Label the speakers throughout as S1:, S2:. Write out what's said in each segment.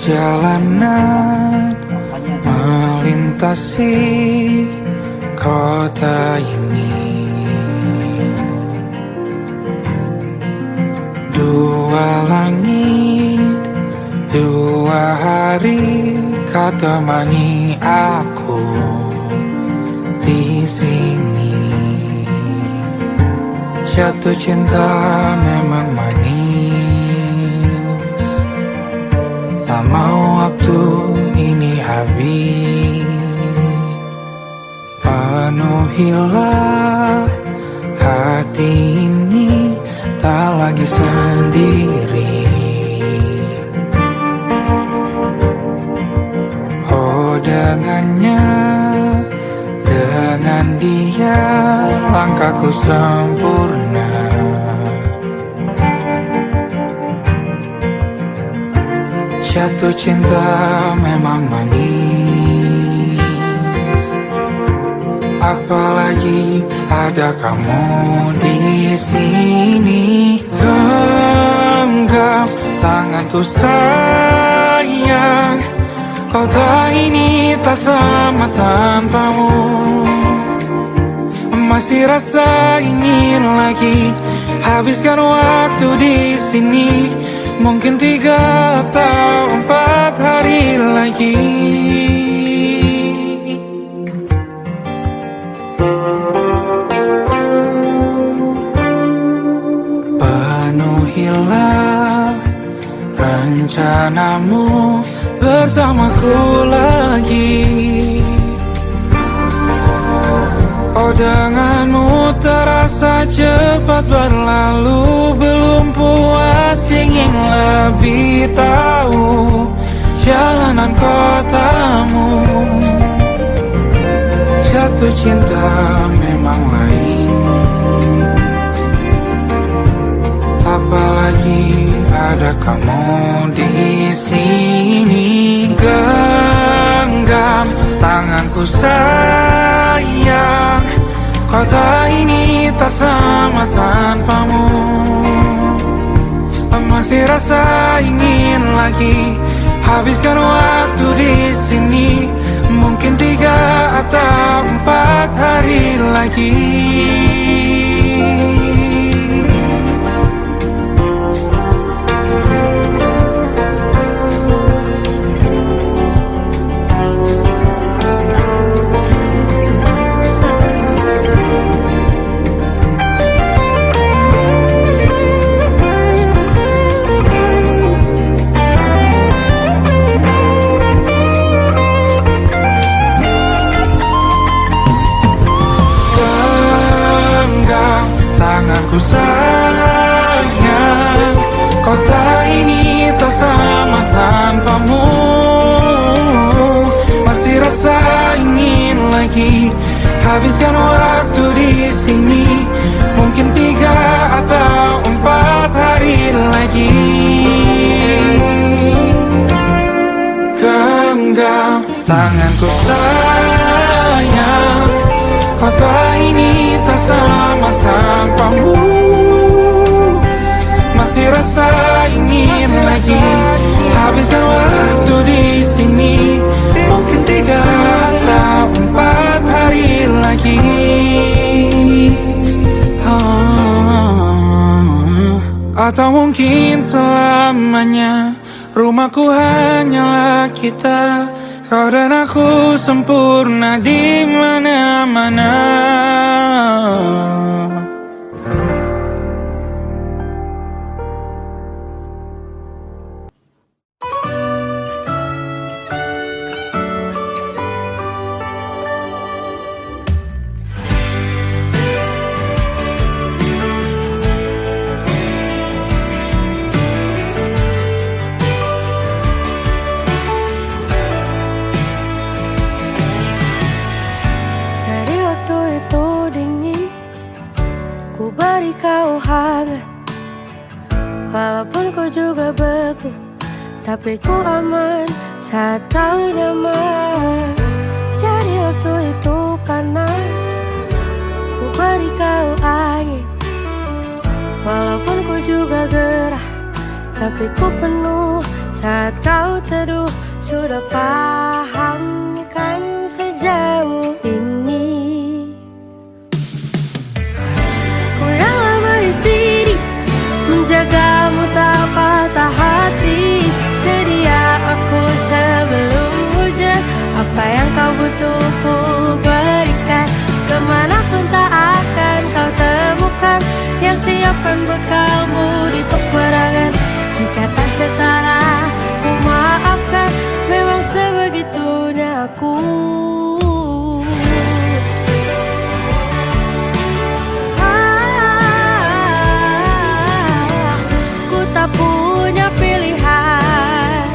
S1: Perjalanan melintasi kota ini, dua langit, dua hari kau temani aku di sini. Jatuh cinta memang manis, tak mau waktu ini habis. Penuhilah hati ini, tak lagi sendiri. Oh dengannya, dengan dia langkahku sempurna. Jatuh cinta memang manis, apalagi ada kamu di sini. Genggam tanganku sayang, kota ini tak sama tanpamu. Masih rasa ingin lagi habiskan waktu di sini. Mungkin 3 atau 4 hari lagi. Penuhilah rencanamu bersamaku lagi. Oh denganmu terasa cepat berlalu, belum puas ingin lebih tahu jalanan kotamu. Jatuh cinta memang lain, apalagi ada kamu di sini. Genggam tanganku sayang, kota ini tak sama tanpamu. Masih rasa ingin lagi habiskan waktu di sini. Mungkin 3 atau 4 hari lagi. Tanganku sayang, kota ini tak sama tanpamu. Masih rasa ingin lagi habiskan waktu di sini. Mungkin 3 atau 4 hari lagi. Genggam tanganku sayang, kota ini tak sama tanpamu. Masih rasa ingin lagi habiskan waktu di sini. Mungkin 3 atau 4 hari lagi. Atau mungkin selamanya. Rumahku hanyalah kita, kau dan aku sempurna di mana-mana.
S2: Kau hangat, walaupun kau juga beku, tapi ku aman saat kau nyaman. Jadi waktu itu panas, ku beri kau angin. Walaupun ku juga gerah, tapi ku penuh saat kau teduh. Sudah paham kan sejauh ini. Ku yang lama di sini menjagamu tak patah hati. Sedia aku sebelum hujan. Apa yang kau butuh ku berikan. Kemanapun tak akan kau temukan yang siapkan bekalmu di peperangan. Jika tak setara ku maafkan. Memang sebegitunya aku. Ku tak punya pilihan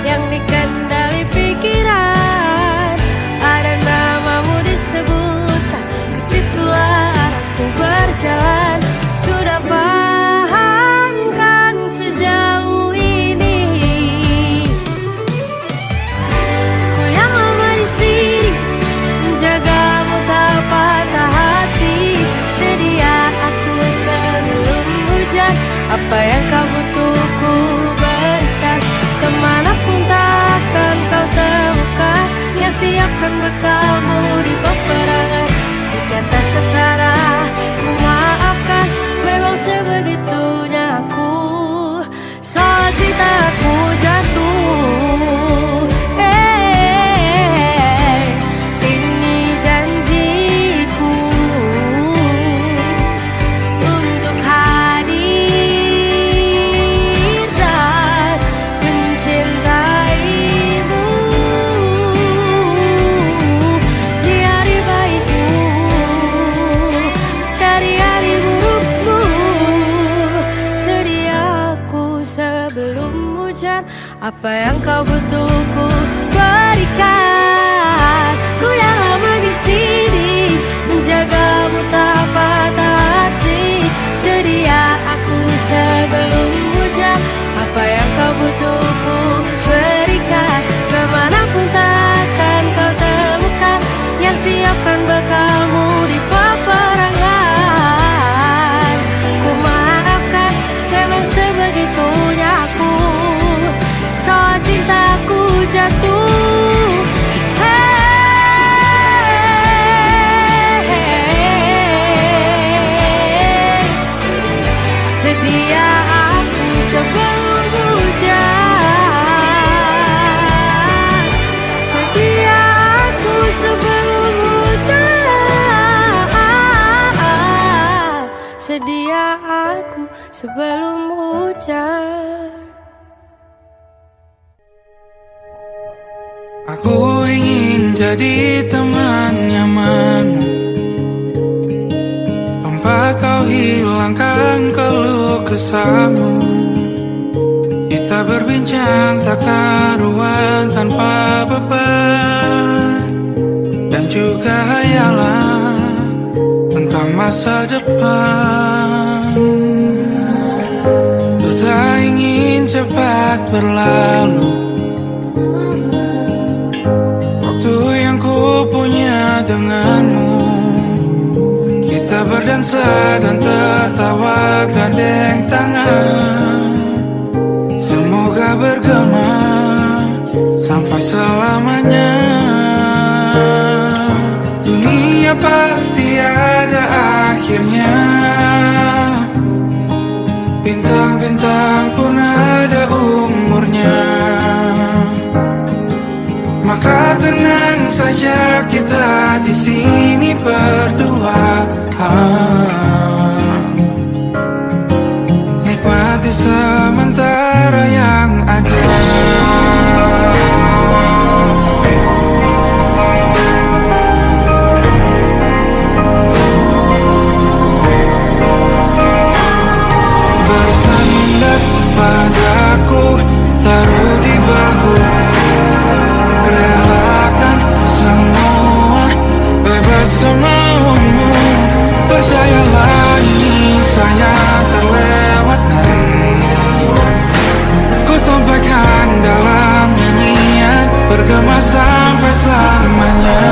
S2: yang dikendali pikiran. Ada namamu disebut, disitulah aku berjalan. Sudah paham kan sejauh ini. Ku yang lama di sini menjagamu tak patah hati. Sedia aku sebelum hujan. Apa yang kau butuh ku berikan. Kemanapun takkan kau temukan yang siapkan bekalmu di peperangan. Jika tak setara ku maafkan. Memang sebegitunya aku. Soal cintaku jatuh. Ini janjiku untuk hadir dan mencintaimu di hari baikmu, dari hari burukmu. Sedia aku sebelum hujan. Apa yang kau butuh ku berikan. Ku yang lama di sini menjagamu tak patah hati. Sedia aku sebelum hujan. Apa yang kau butuh ku berikan. Kemanapun takkan kau temukan yang siapkan bekalmu di peperangan. Ku maafkan. Memang sebegitunya aku. Soal cintaku jatuh. Sedia aku sebelum hujan. Sedia aku sebelum hujan. Sedia aku sebelum hujan.
S1: Aku ingin jadi teman nyamanmu, tempat kau hilangkan keluh kesahmu. Kita berbincang tak karuan tanpa beban, dan juga hayalan tentang masa depan. Ku tak ingin cepat berlalu waktu yang ku punya denganmu. Kita berdansa dan tertawa gandeng tangan. Semoga bergema sampai selamanya. Dunia pasti ada akhirnya. Bintang-bintang pun ada umurnya. Maka tenang saja kita di sini berdua. Nikmati sementara yang ada. Bersandar padaku, taruh di bahu. Relakan semua, bebas semaumu. Percayalah ini saya terlewatkan. Ku sampaikan dalam nyanyian, bergema sampai selamanya.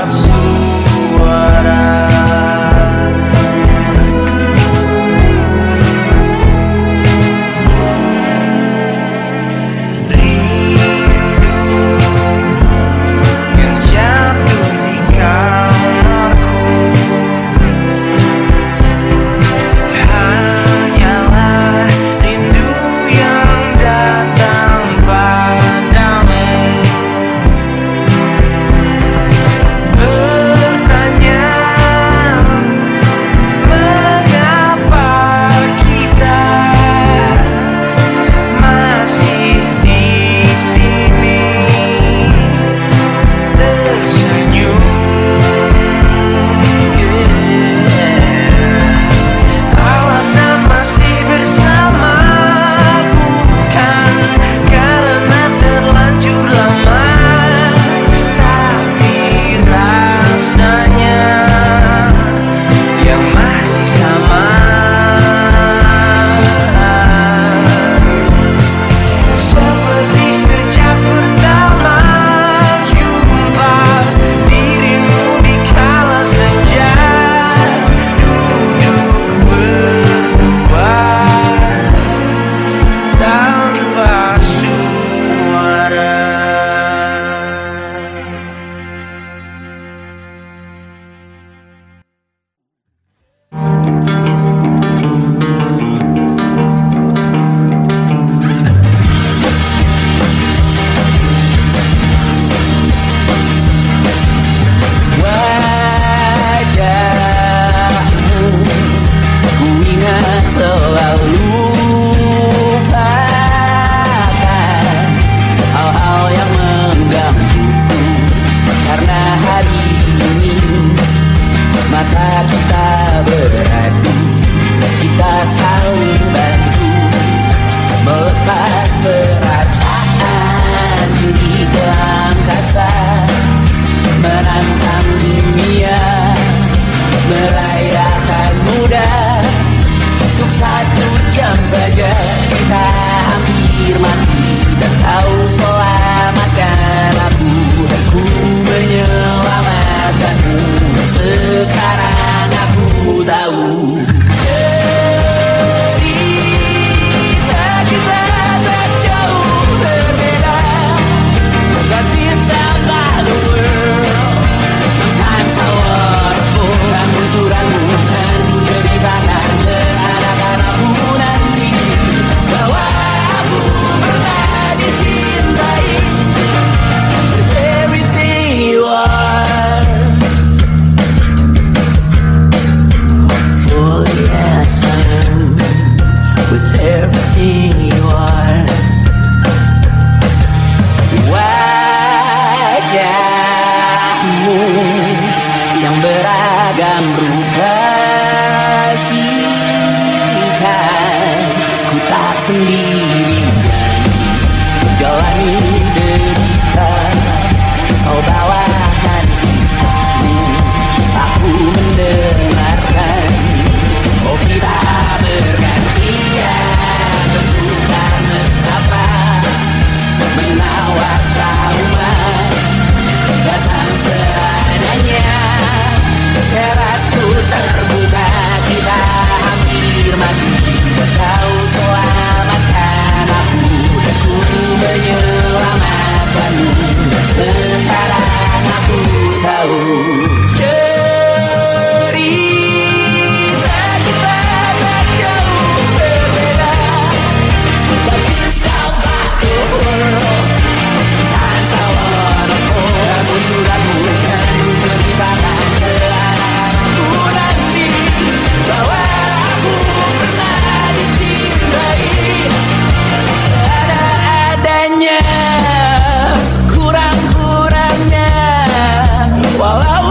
S1: suara. Yang jatuh di kamarku hanyalah rindu yang datang padamu, bertanya mengapa kita masih di sini tersenyum. Alasan masih bersama bukan karena terlanjur lama, tapi rasanya yang masih sama. Seperti sejak pertama jumpa dirimu di kala senja, duduk berdua tanpa suara. Wajahmu ku ingat selalu, lupakan hal-hal yang menggangguku, karena hari ini mata kita beradu, kita saling bantu melepas perasaan tinggi ke angkasa, menantang dunia, merayakan muda. Untuk 1 jam saja kita hampir mati, dan kau selamatkan aku, dan ku menyelamatkanmu. Sekarang aku tahu cerita kita tak jauh berbeda. But it's about the world. Sometimes I wanna fall. Ramu-ramu kan ku ceritakan ke anak-anakku nanti bahwa aku pernah dicintai with everything you are. Fully as I am, with everything you are. Wajahmu yang beragam rupa pastikan ku tak sendiri jalani derita. Kau bawakan kisahmu, aku mendengarkan. Oh, kita bergantian bentukan nestapa, menawar trauma datang seadanya. Terasku terbuka, kita hampir mati, kau selamatkan aku, dan ku menyelamatkanmu. Sekarang aku tahu cerita kita tak jauh berbeda. But it's about the world. Sometimes I wanna fall. Ramu-ramu kan ku ceritakan ke anak-anakku nanti bahwa aku pernah dicintai seadanya, sekurang-kurangnya. Walau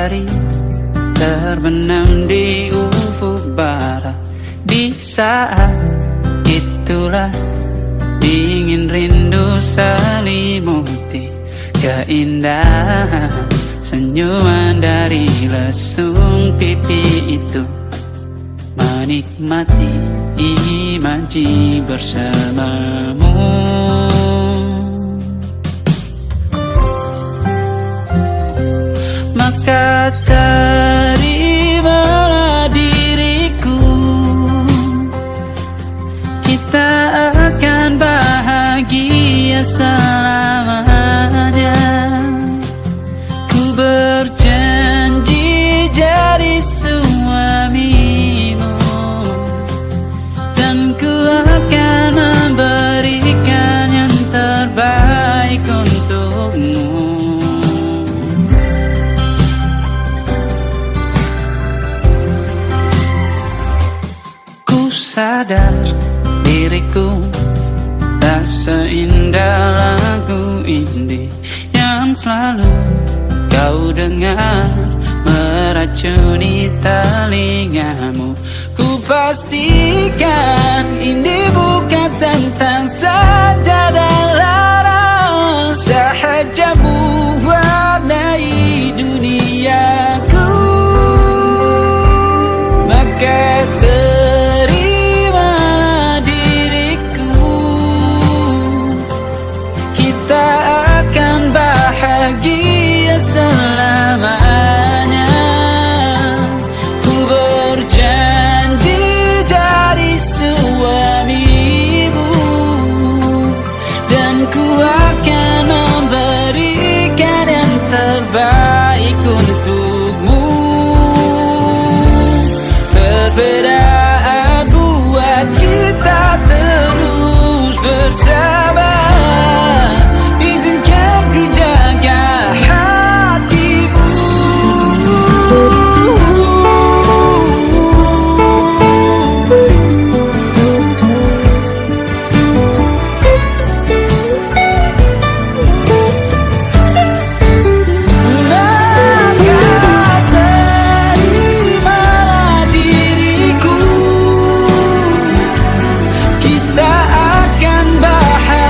S3: matahari terbenam di ufuk barat. Di saat itulah dingin rindu selimuti keindahan senyuman dari lesung pipi itu. Menikmati imaji bersamamu. Maka terimalah diriku, kita akan bahagia selamanya. Ku berjanji jadi suamimu, dan ku akan memberikan yang terbaik untukmu. Ku sadar diriku tak seindah lagu ini yang selalu kau dengar meracuni telingamu. Ku pastikan ini bukan tentang sajadah larang, sahaja mewarnai duniaku. Maka terimalah diriku, kita akan bahagia selamanya. Ku berjanji jadi suamimu, dan ku akan memberikan yang terbaik untukmu. Perbedaan buat kita terus bersama. Izinkan ku jaga hatimu. Maka terimalah diriku, kita akan bahagia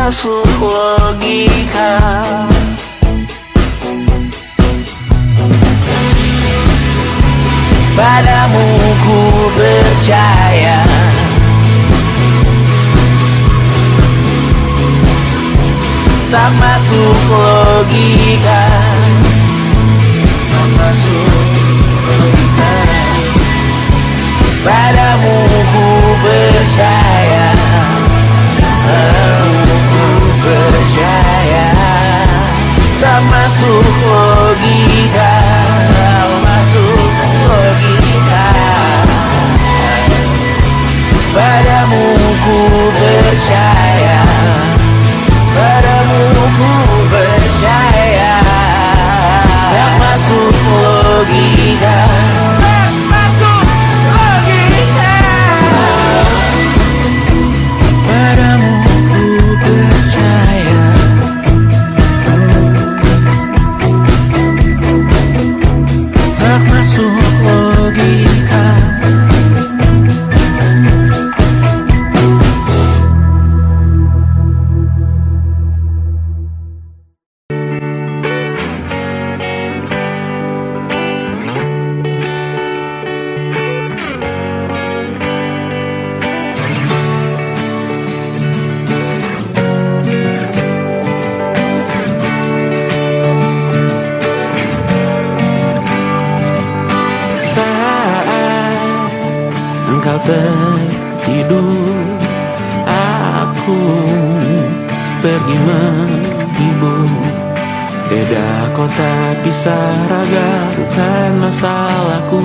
S1: masuk logika. Padamu ku percaya, tak masuk logika, tak masuk logika. Padamu ku percaya, padamu ku percaya, tak masuk logika, tak masuk logika. Padamu ku percaya, padamu ku percaya, tak masuk logika, tak masuk logika. Padamu ku percaya, tak masuk logika. Engkau tertidur, aku pergi menghibur. Beda kota pisah raga, bukan masalahku.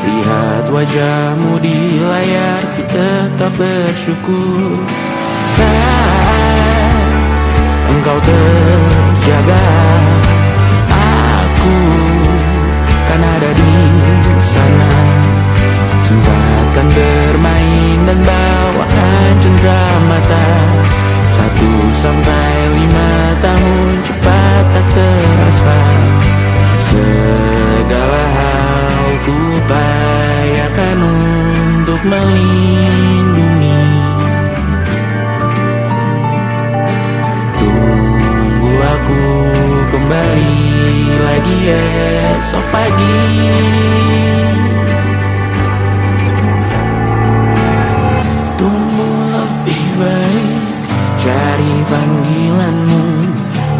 S1: Lihat wajahmu di layar, ku tetap bersyukur. Saat engkau terjaga, aku kan ada di sana. Sempatkan bermain dan bawaan cenderamata. 1-5 tahun cepat tak terasa. Segala hal ku upayakan untuk melindungi. Tunggu aku kembali lagi esok pagi. Cari panggilanmu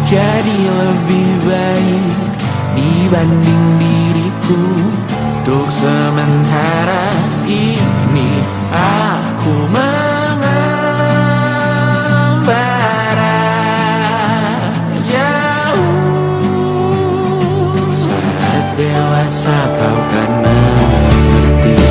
S1: jadi lebih baik dibanding diriku. Untuk sementara ini aku mengembara jauh. Saat dewasa kau kan mengerti.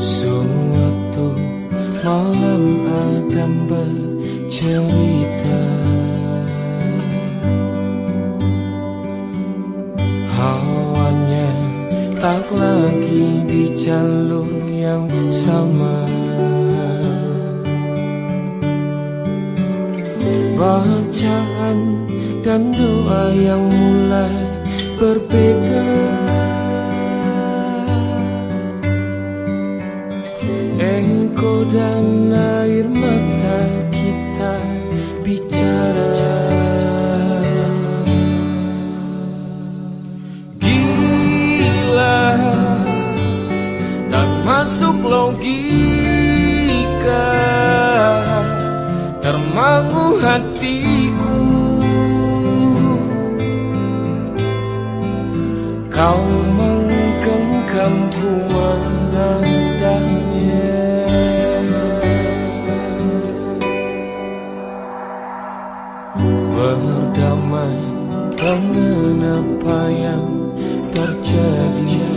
S4: Suatu malam Adam bercerita, hawanya tak lagi di jalur yang sama. Bacaan dan doa yang mulai berbeda. Engkau dan air mata kita bicara. Gila, tak masuk logika, termangu hatiku. Kau menggenggamku menadanya. Berdamai dengan apa yang terjadi.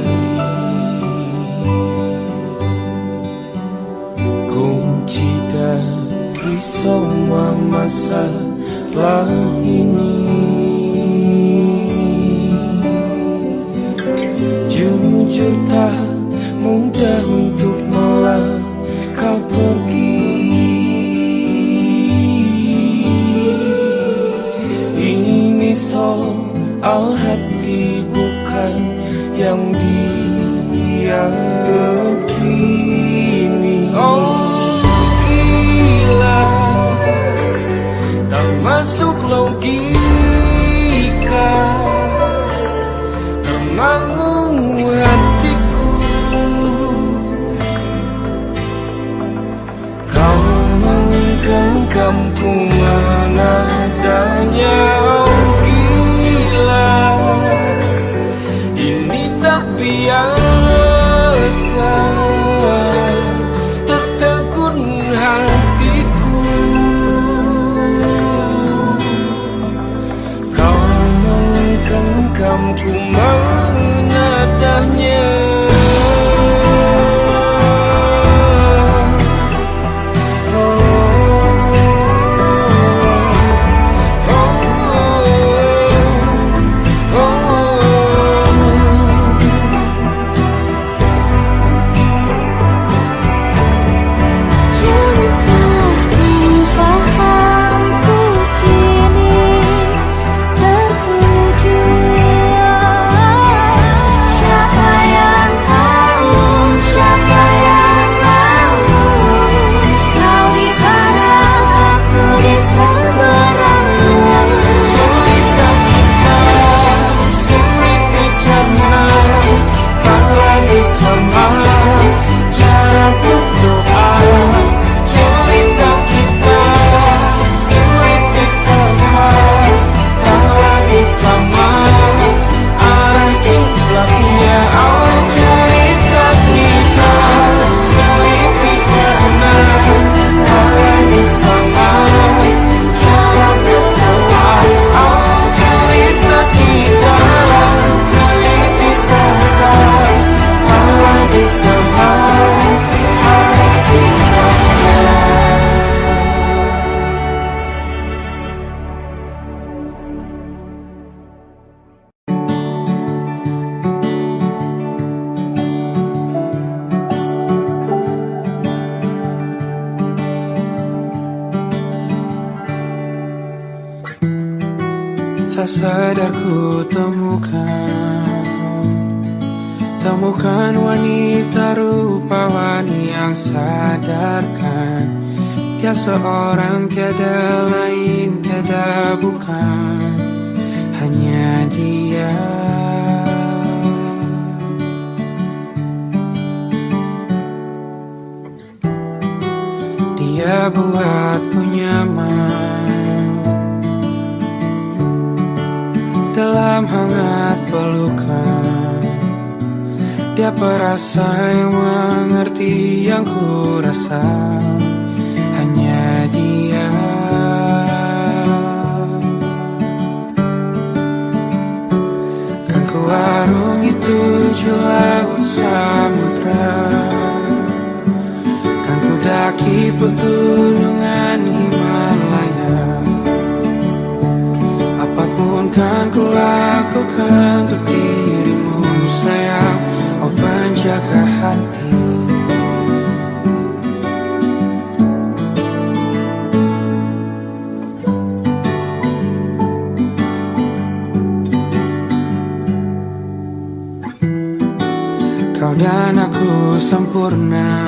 S4: Kunci dari semua masalah ini, jujur tak mudah untuk melangkah pergi. Ini soal hati bukan yang diyakini. Oh gila, tak masuk logika, termangu hatiku. Kau menggenggamku menadanya. Oh gila, ini tak biasa, tertegun hatiku. Kau menggenggamku menadanya.
S5: Tak sadar ku temukan wanita rupawan yang sadarkan dia seorang, tiada lain, tiada bukan, hanya dia. Dia buatku nyaman dalam hangat pelukan. Dia perasa yang mengerti yang ku rasa, hanya dia. Kan ku warungi 7 laut samudra, daki pegunungan Himalaya, apapun kan ku lakukan untuk dirimu sayang, oh penjaga hati. Kau dan aku sempurna,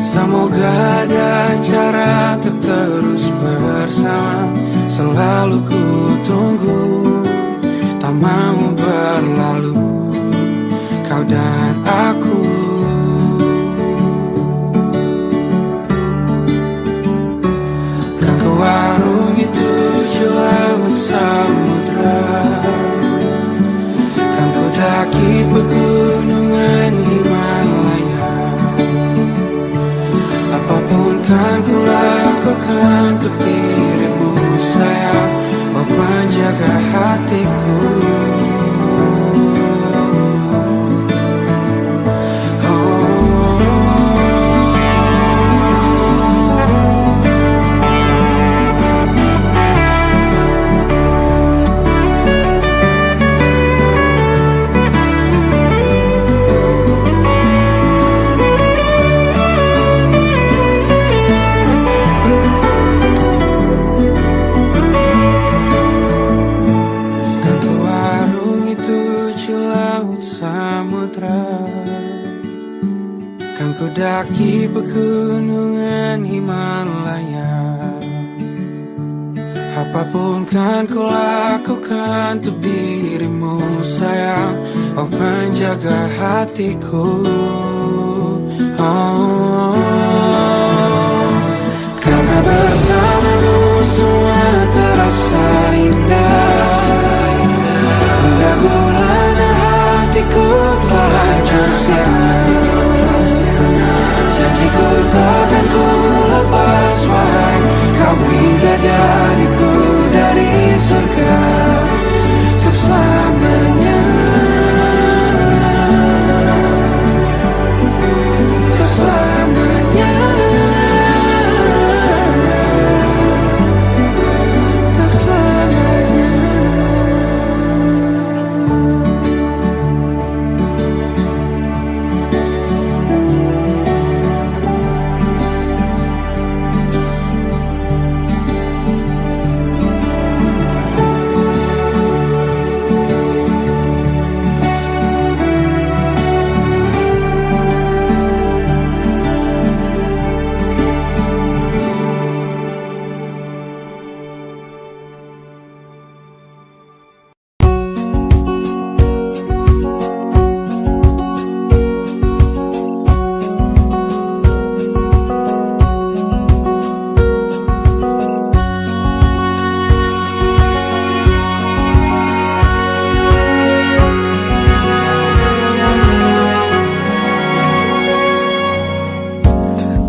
S5: semoga ada cara untuk terus bersama. Selalu ku tunggu, tak mau berlalu, kau dan aku. Kan ku warungi 7 laut samudra, kan ku daki pegunungan Himalaya, apapun kan ku lakukan untuk dirimu sayang, oh penjaga hatiku. Kan ku daki pegunungan Himalaya, apapun kan ku lakukan untuk dirimu sayang, oh penjaga hatiku. Oh, karena bersamamu semua terasa indah, hingga gulana hatiku telah tersirat. Janjiku takkan ku lepas, wahai kau bidadariku dari surga untuk selamanya, untuk selamanya, untuk selamanya.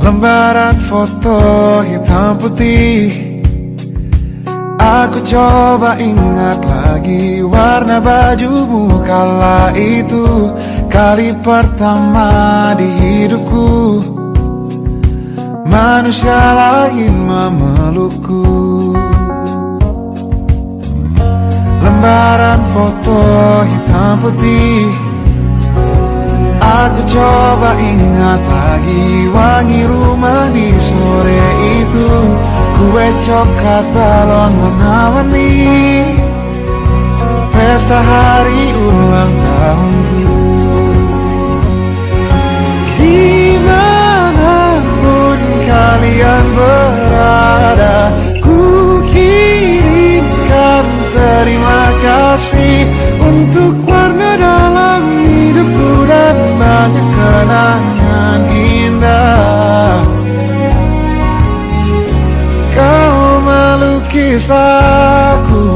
S6: Lembaran foto hitam putih, aku coba ingat lagi warna bajumu kala itu, kali pertama di hidupku manusia lain memelukku. Lembaran foto hitam putih, aku coba ingat lagi wangi rumah di sore itu, kue coklat balon warna-warni, pesta hari ulang tahunku. Dimanapun kalian berada, ku kirimkan terima kasih untuk warna dalam hidupku dan banyak kenangan indah. Kau melukis aku,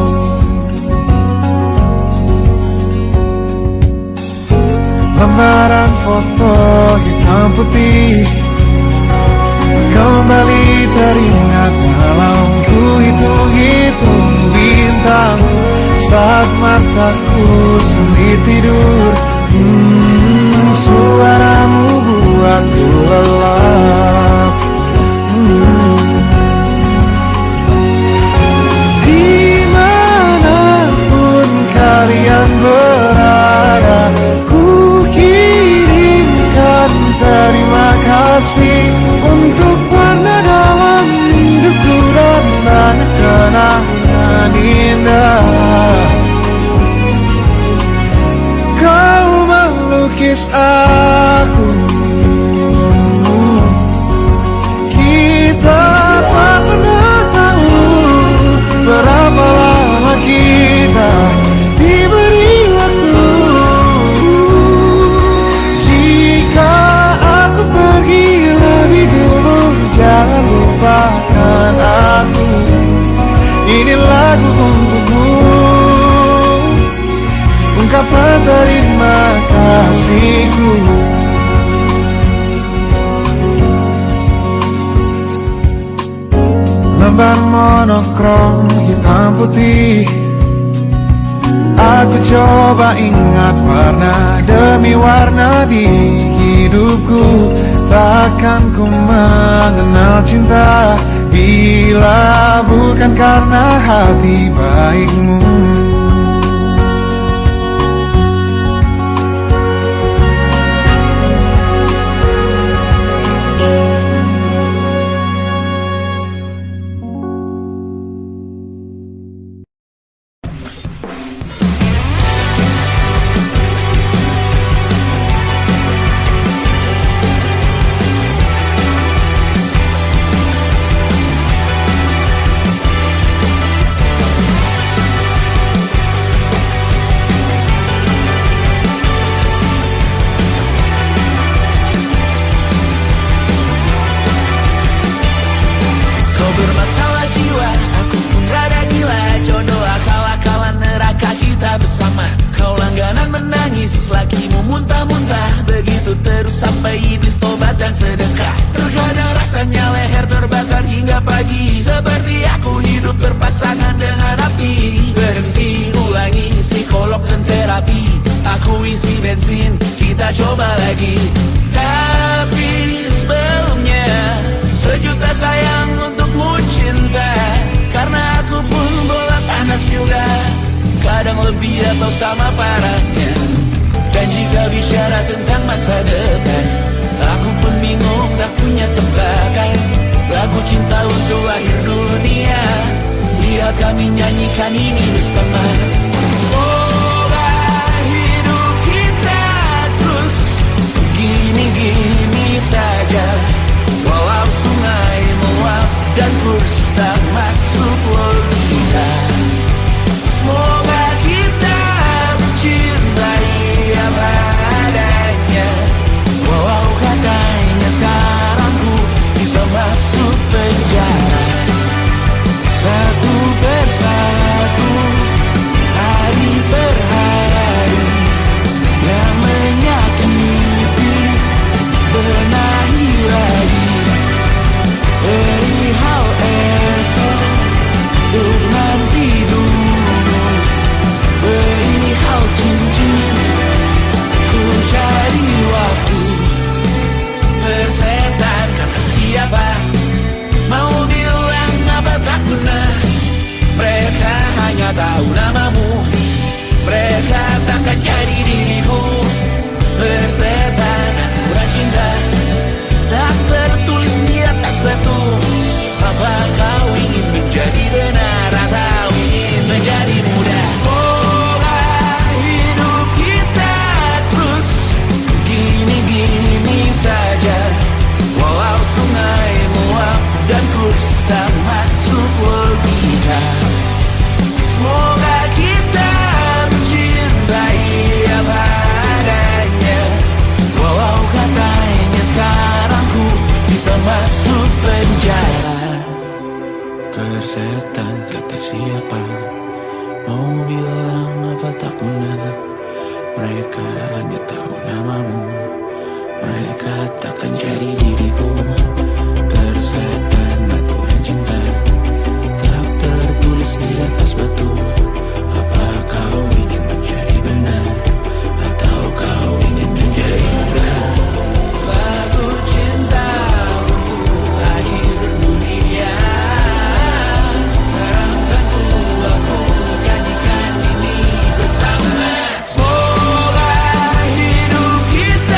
S6: lembaran foto hitam putih kembali teringat dalam ku hitung-hitung bintang saat mataku sulit tidur. Suaramu buatku lelah. kasih untuk warna dalam hidupku dan banyak kenangan indah. Kau melukis aku, kita tak pernah tahu berapa lama kita diberi waktu. Jika aku pergi lebih dulu, jangan lupakan aku. Ini lagu untukmu, ungkapan terima kasihku. Lembar monokrom hitam putih, aku coba ingat warna demi warna di hidupku. Takkan ku mengenal cinta bila bukan karena hati baikmu.
S3: Semoga hidup kita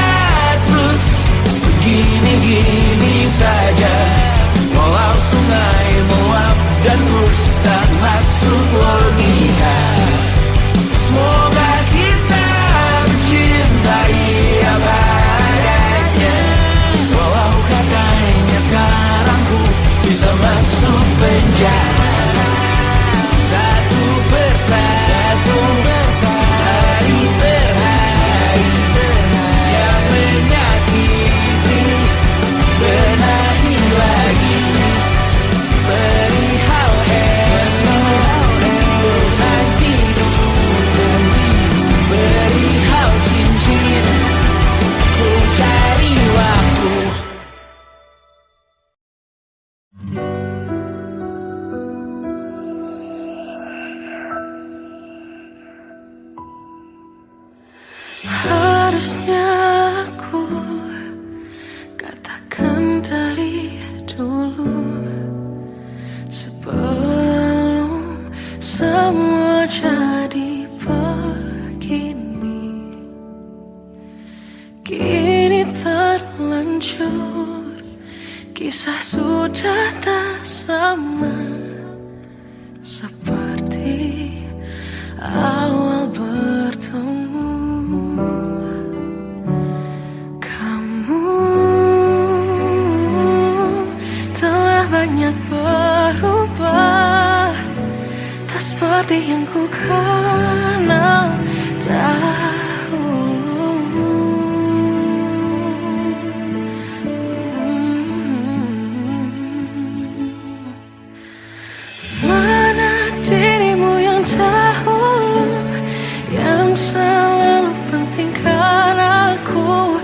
S5: kini terlanjur, kisah sudah tak sama seperti awal bertemu. Kamu telah banyak berubah, tak seperti yang ku kenal dahulu. Mana dirimu yang dahulu, yang selalu pentingkan aku,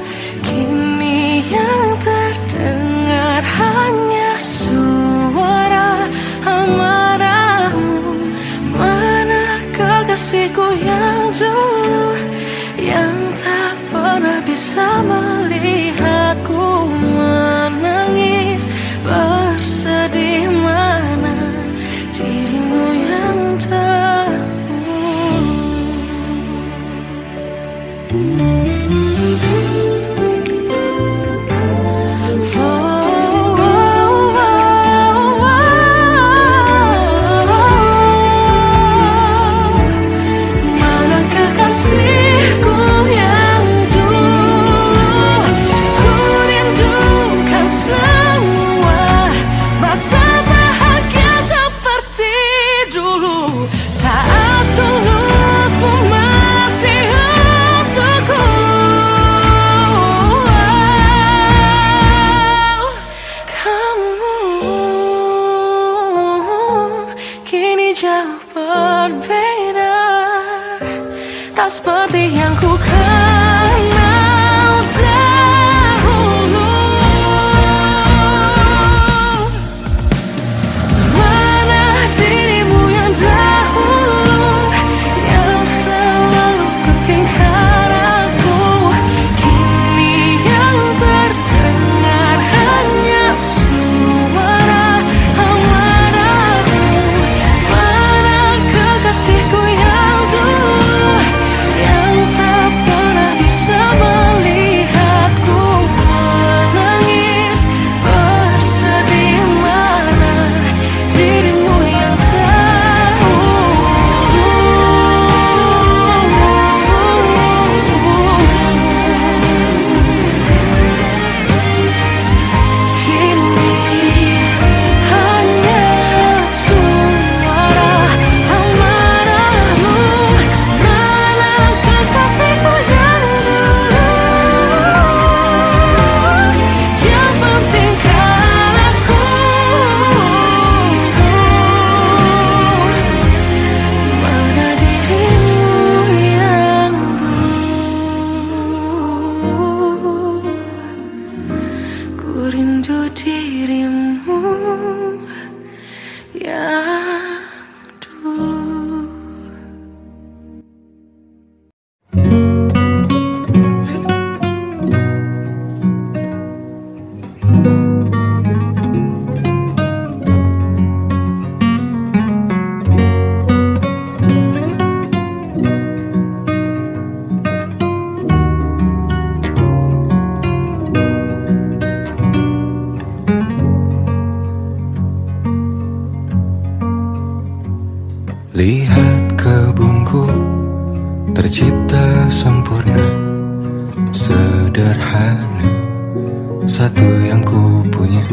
S5: kini yang terdengar hanya suara amarahmu. Mana kekasihku yang dulu, yang tak pernah bisa melihatku menangis bersedih. Mana dirimu yang mana kekasihku yang dulu, ku rindukan semua masa bahagia seperti dulu, saat tulusmu masih untukku. Kamu kini jauh berbeda, tak seperti yang ku kenal dahulu. Mana dirimu yang dahulu, yang selalu pentingkan aku, kini yang terdengar hanya suara amarahmu. Mana kekasihku yang dulu, yang tak pernah bisa melihatku menangis bersedih. Mana dirimu yang kini hanya suara amarahmu. Mana kekasihku yang dulu, yang pentingkan aku, mana dirimu yang dulu, ku rindu dirimu yang dulu.
S7: Lihat kebunku tercipta sempurna, sederhana, satu yang ku punya.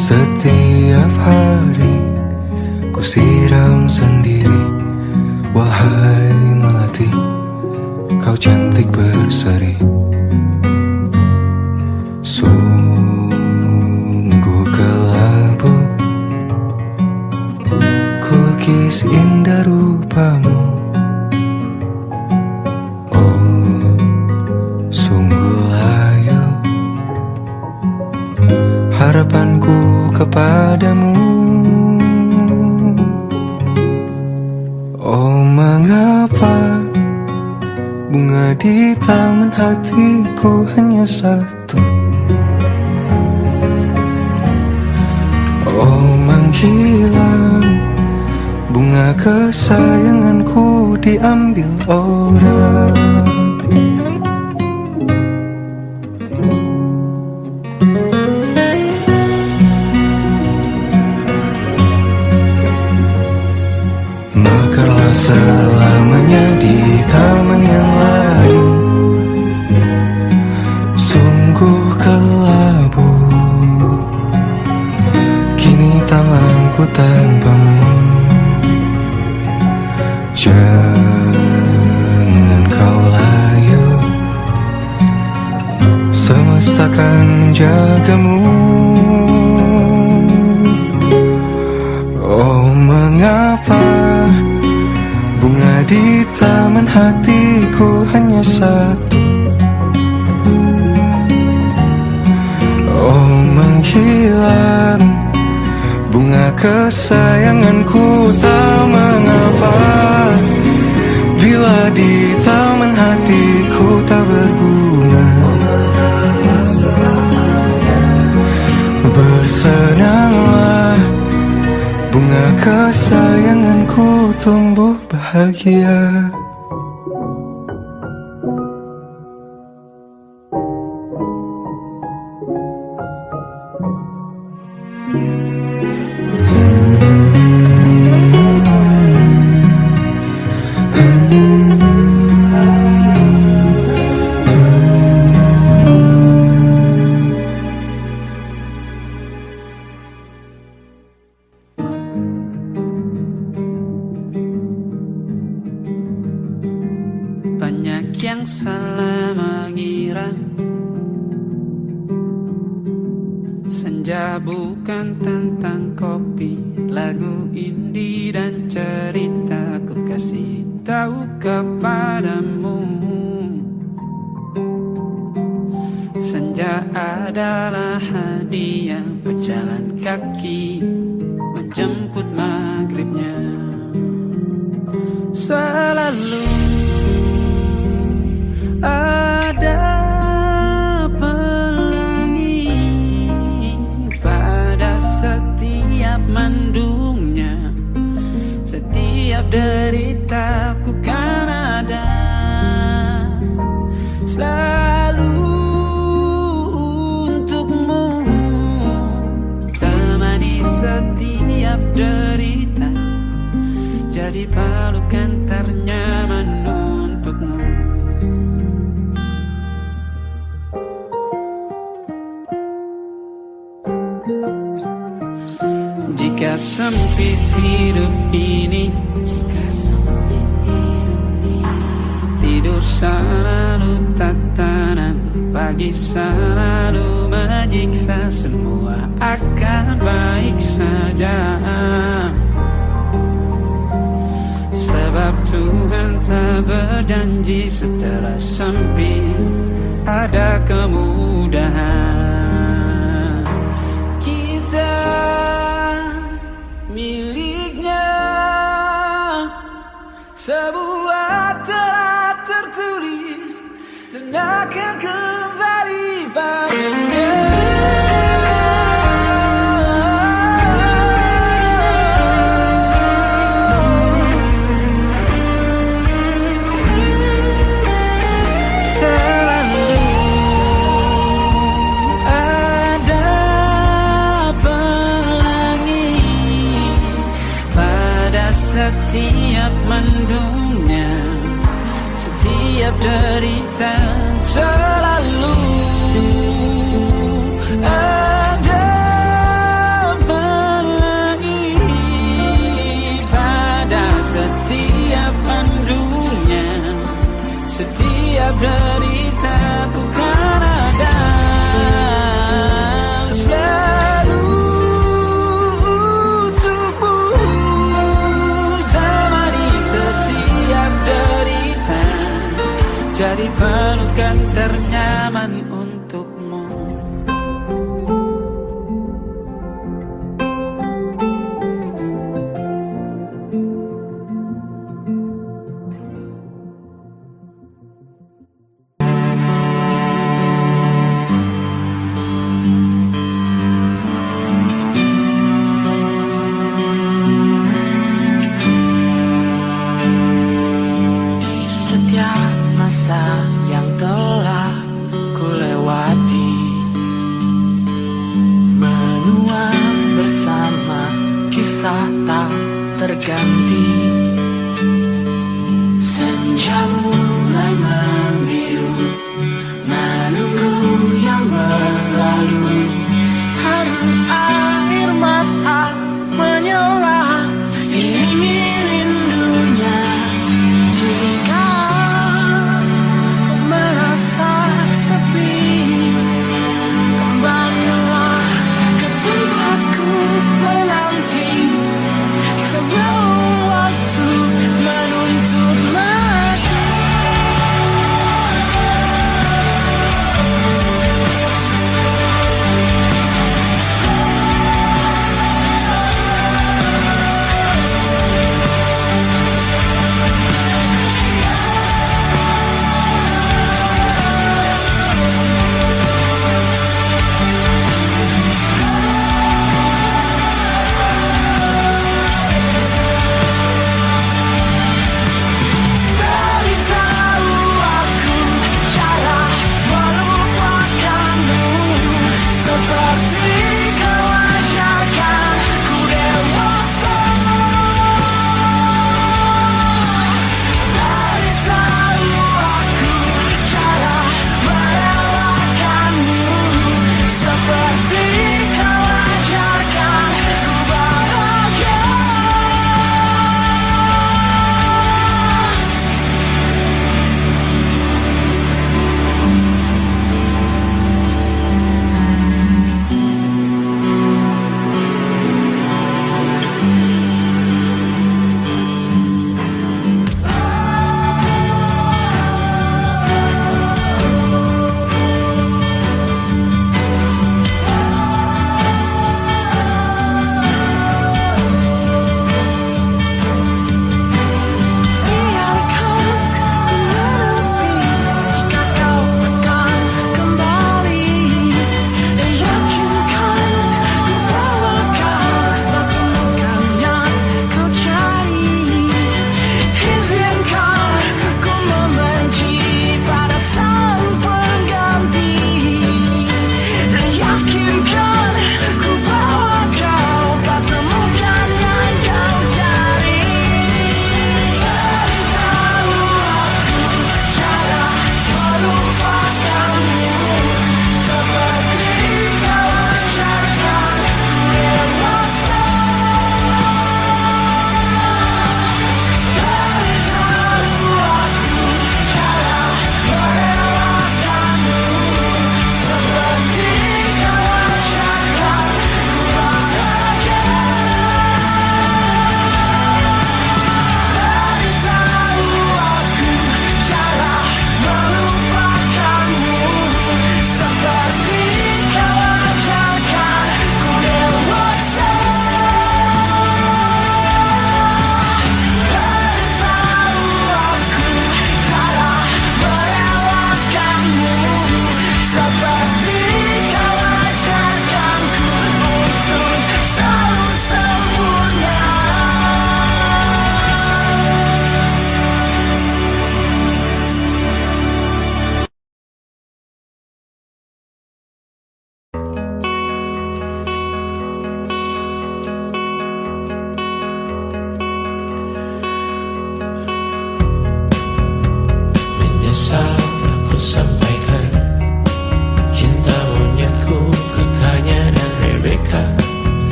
S7: Setiap hari ku siram sendiri. Wahai melati, kau cantik berseri. Sungguh kelabu kulukis indah rupamu. Oh, sungguh layu harapanku kepadamu. Oh, mengapa bunga di taman hatiku hanya satu? Oh, menghilang bunga kesayanganku diambil orang. selamanya di taman yang lain. Sungguh kelabu kini tanganku tanpamu. Jangan kau layu, semesta akan menjagamu. Oh, mengapa bunga di taman hatiku hanya satu? Oh, menghilang bunga kesayanganku, tak mengapa bila di taman hatiku tak berbunga. Bersenanglah bunga kesayanganku tumbuh bahagia.
S3: Banyak yang salah mengira senja bukan tentang kopi, lagu indie dan cerita. Ku kasih tahu kepadamu, senja adalah hadiah berjalan kaki menjemput maghribnya. Selalu ada pelangi pada setiap mendungnya, setiap deritaku kan ada selalu untukmu, temani setiap derita, jadi pelukan ternyaman untukmu. Jika sempit hidup ini, tidur selalu tatanan, pagi selalu menyiksa, semua akan baik saja. Sebab Tuhan tak berjanji setelah sempit ada kemudahan. Kita miliknya, sebuah telah tertulis dan akan kembali padanya. Setiap mendungnya, setiap derita, selalu ada pelangi pada setiap mendungnya, setiap derita ku kan ada. Jadi pelukan ternyaman untukmu.
S1: Yang telah ku lewati, menua bersama kisah tak terganti.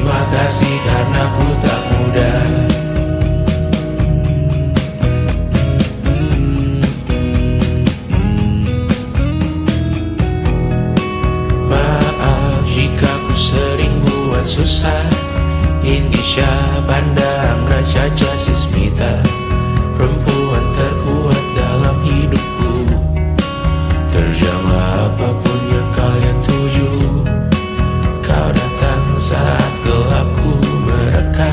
S3: Terima kasih karena ku tak mudah. Maaf jika ku sering buat susah. Indisha Banda Anggra Caca Sismita, perempuan terkuat dalam hidupku. Terjanglah apapun yang kalian tuju. Kau datang saat gelapku mereka.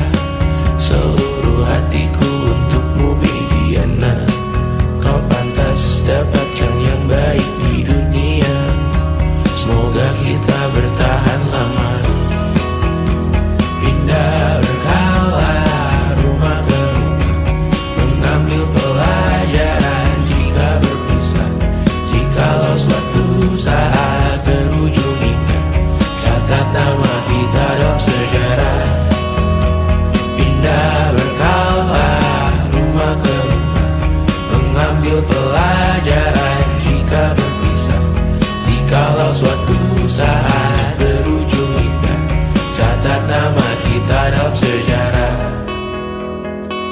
S3: Seluruh hatiku untukmu Mediana. Kau pantas dapatkan yang baik di dunia. Semoga kita bertahan lama. Pindah berkala rumah ke rumah, mengambil pelajaran jika berpisah. Jikalau suatu saat berujung indah, catat nama kita dalam sejarah. Pindah berkala rumah ke rumah, mengambil pelajaran jika berpisah. Jikalau suatu saat berujung indah, catat nama kita dalam sejarah.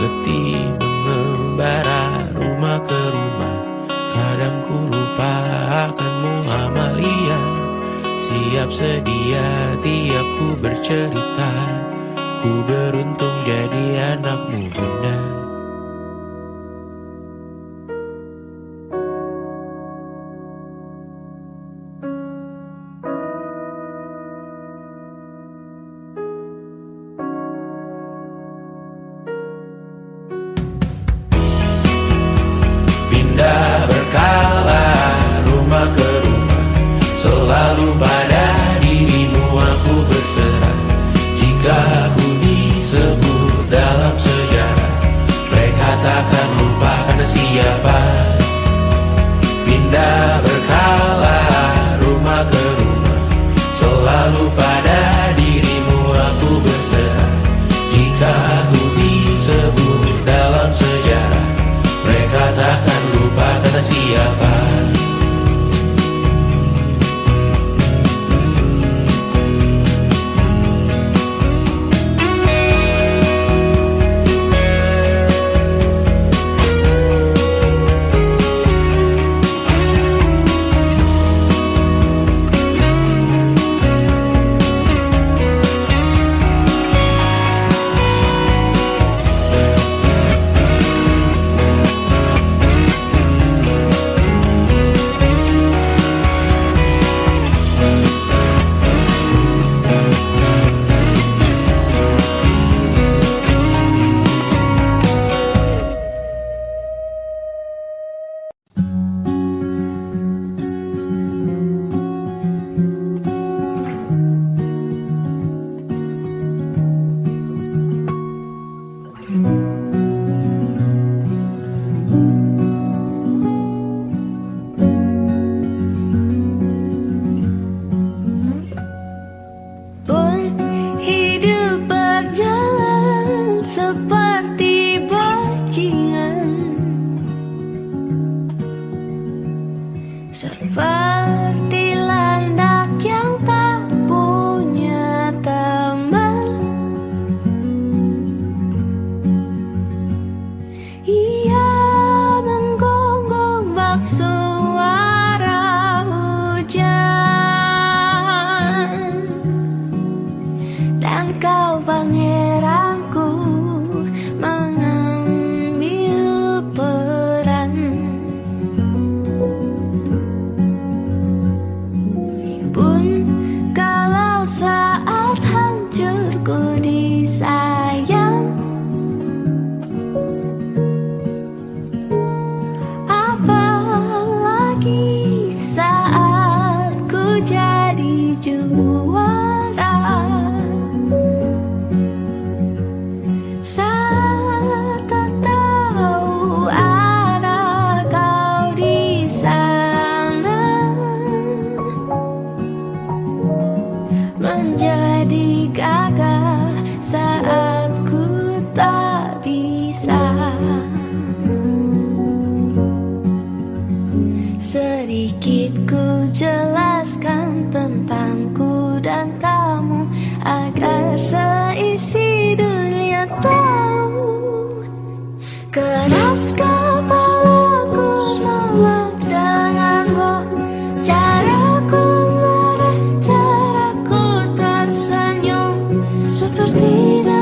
S3: Letih mengembara rumah ke rumah, kadang ku lupa akanmu Amalia. Siap sedia tiap ku bercerita, ku beruntung jadi anakmu bunda. Pindah berkala rumah ke rumah, selalu pada dirimu aku berserah. Jika aku disebut dalam sejarah, mereka takkan lupa karena siapa. Pindah berkala rumah ke rumah, selalu pada dirimu aku berserah. Jika aku disebut dalam sejarah, mereka takkan lupa kata siapa.
S2: Seperti landak yang tak punya teman, ia menggonggong bak suara hujan. Dan kau pangeranku mengambil peran. Pun kalau saat hancurku disayang, apalagi saat ku jadi juara. seperti